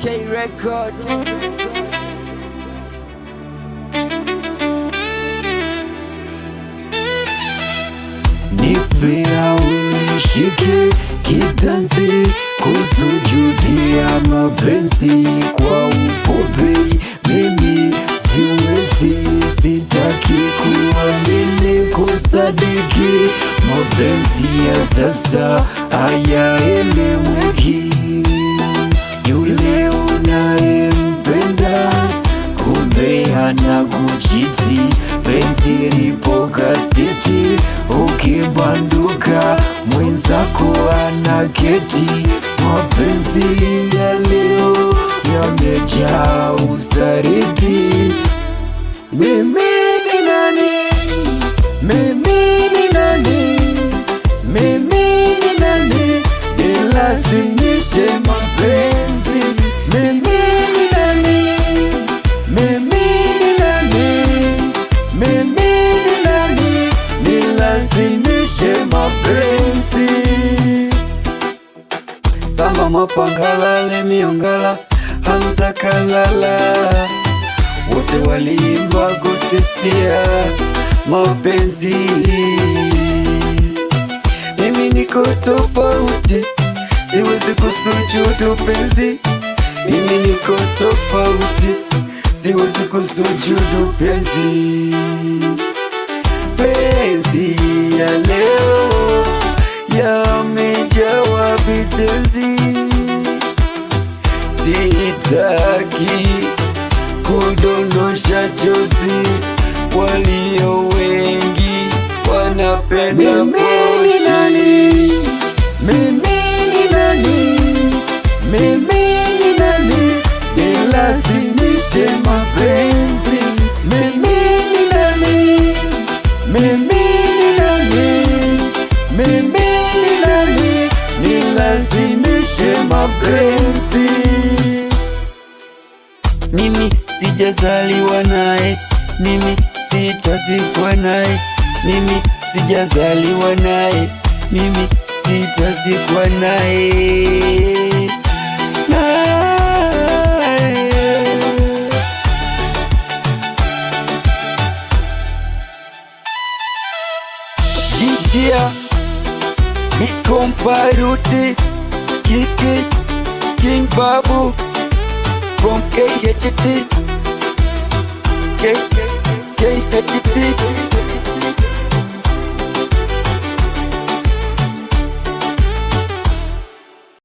K Records. Nifea unishike kitanzi, kusujudia mapenzi. Kwa ufupi mimi siwezi, sitaki kuamini, kusadiki mapenzi ya sasa hayaeleweki. Yule unayempenda kumbe anakuchiti, penzi lipo gazeti, ukibanduka mwenzako anaketi. Mapenzi ya leo yamejaa usaliti. Mimi ni nani? Mimi ni nani? Mimi ni nani? Nilazimishe mapenzi. Mimi ni nani? Mimi ni nani? Mimi ni nani? Nilazimishe mapenzi. Samba Mapangala, Lemi Ongala, Hamza Kalala, wote waliimba kusifia mapenzi. Mimi niko tofauti, siwezi kusujudu penzi. Mimi niko tofauti, siwezi kusujudu penzi. Penzi ya leo yamejawa vitenzi, sitaki kudondosha chozi, walio wengi wanapenda pochi. Mimi ni nani? Mimi ni nani? Mimi ni nani? Nilazimishe mapenzi. Mimi ni nani? Mimi ni nani? Mimi ni nani? Nilazimishe mapenzi. Mimi sijazaliwa naye, mimi sitazikwa naye. Mimi sijazaliwa naye, mimi sitazikwa naye. Jijia Mikomparuti Kiki King Babu from KHT.